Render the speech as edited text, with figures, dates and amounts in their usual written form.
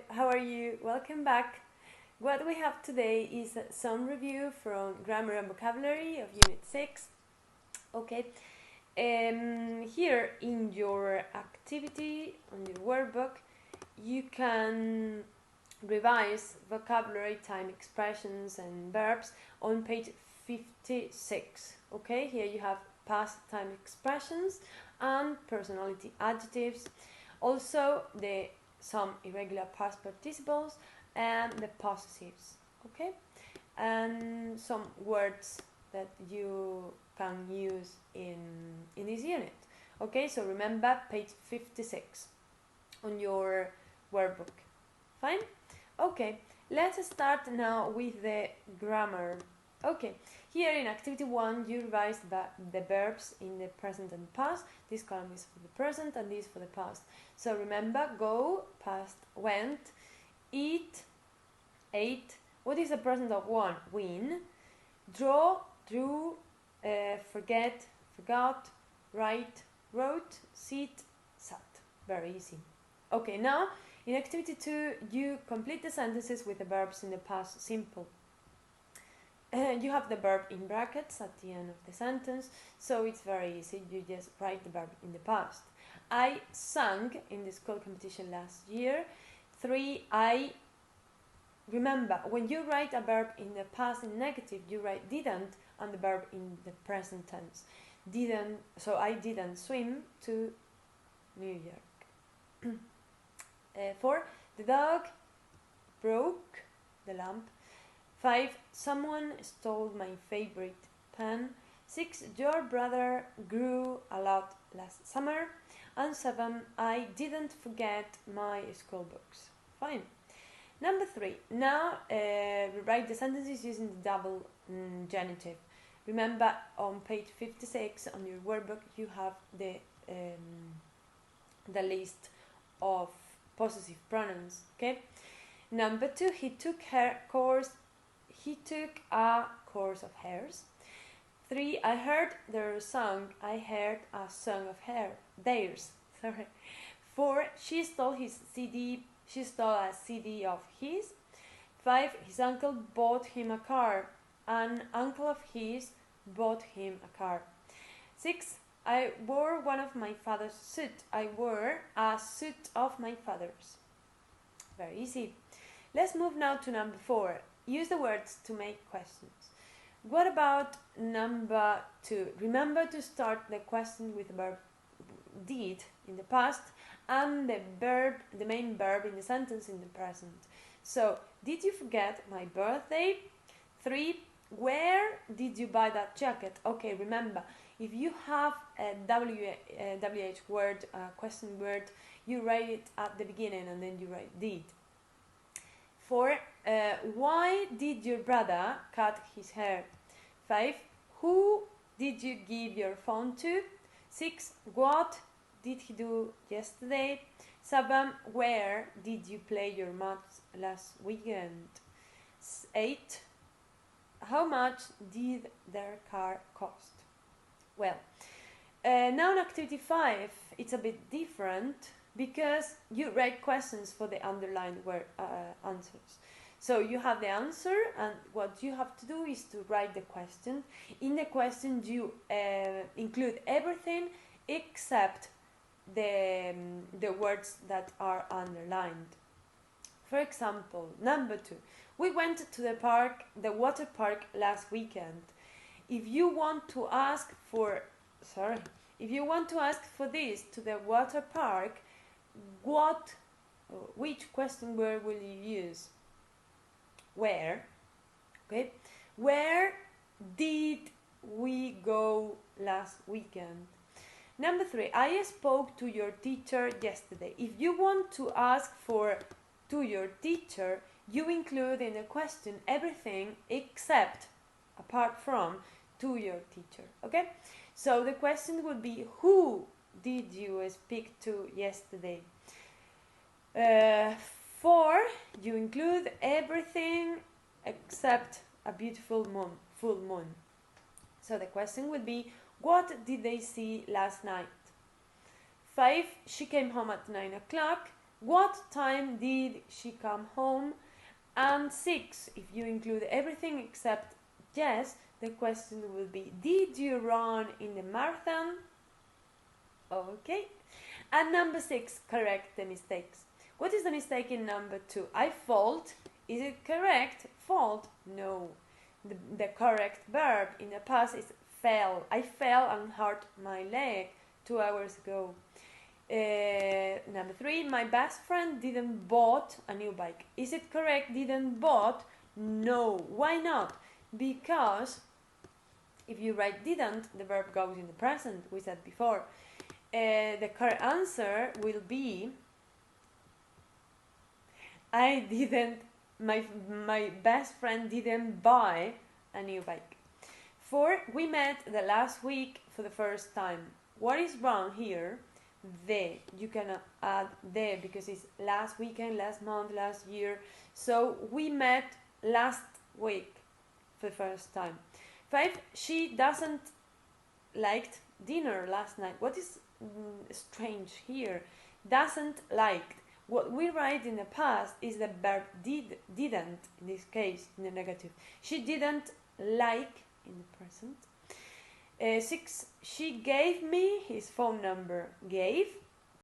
how are you? Welcome back. What we have today is some review from Grammar and Vocabulary of Unit 6. Okay, here in your activity, on your workbook, you can revise vocabulary, time expressions and verbs on page 56. Okay, here you have past time expressions and personality adjectives. Also some irregular past participles and the possessives, okay, and some words that you can use in this unit. Okay, so remember page 56 on your workbook. Fine. Okay, let's start now with the grammar. Okay, here in activity 1 you revise the verbs in the present and past. This column is for the present and this for the past. So remember, go, past, went, eat, ate. What is the present of one? Win. Draw, drew, forget, forgot, write, wrote, sit, sat. Very easy. Okay, now in activity 2 you complete the sentences with the verbs in the past simple. You have the verb in brackets at the end of the sentence, so it's very easy. You just write the verb in the past. I sang in the school competition last year. 3. I remember, when you write a verb in the past in negative, you write didn't and the verb in the present tense. Didn't, so I didn't swim to New York. 4. The dog broke the lamp. 5. Someone stole my favorite pen. 6. Your brother grew a lot last summer. And 7. I didn't forget my school books. Fine. Number 3. Now rewrite the sentences using the double genitive. Remember, on page 56 on your workbook you have the list of possessive pronouns. Okay. Number 2. He took a course of hairs. 3. I heard their song. I heard a song of theirs. Sorry. 4. She stole his CD. She stole a CD of his. 5. His uncle bought him a car. An uncle of his bought him a car. 6. I wore one of my father's suit. I wore a suit of my father's. Very easy. Let's move now to number 4. Use the words to make questions. What about number 2? Remember to start the question with the verb did in the past and the main verb in the sentence in the present. So, did you forget my birthday? 3. Where did you buy that jacket? Okay, remember, if you have a WH word, a question word, you write it at the beginning and then you write did. 4. Why did your brother cut his hair? 5. Who did you give your phone to? 6. What did he do yesterday? 7. Where did you play your match last weekend? 8. How much did their car cost? Well, now in activity 5 it's a bit different because you write questions for the underlined word answers. So you have the answer and what you have to do is to write the question. In the question you include everything except the words that are underlined. For example, number 2. We went to the water park last weekend. If you want to ask for this to the water park, which question word will you use? Where? Okay. Where did we go last weekend? Number 3. I spoke to your teacher yesterday. If you want to ask for to your teacher, you include in the question everything except, apart from, to your teacher. Okay? So the question would be, who did you speak to yesterday? 4. You include everything except a beautiful moon, full moon. So the question would be, what did they see last night? 5. She came home at 9 o'clock. what time did she come home? And 6, if you include everything except yes, the question will be, did you run in the marathon? Okay. And number 6, correct the mistakes. What is the mistake in number 2? I fault. Is it correct? Fault? No. The correct verb in the past is fell. I fell and hurt my leg 2 hours ago. Number 3, my best friend didn't bought a new bike. Is it correct? Didn't bought? No. Why not? Because if you write didn't, the verb goes in the present, we said before. The correct answer will be my best friend didn't buy a new bike. 4, we met the last week for the first time. What is wrong here? You cannot add the because it's last weekend, last month, last year. So we met last week for the first time. 5, she doesn't liked dinner last night. What is strange here? Doesn't liked. What we write in the past is the verb didn't, in this case, in the negative. She didn't like in the present. 6, she gave me his phone number. Gave,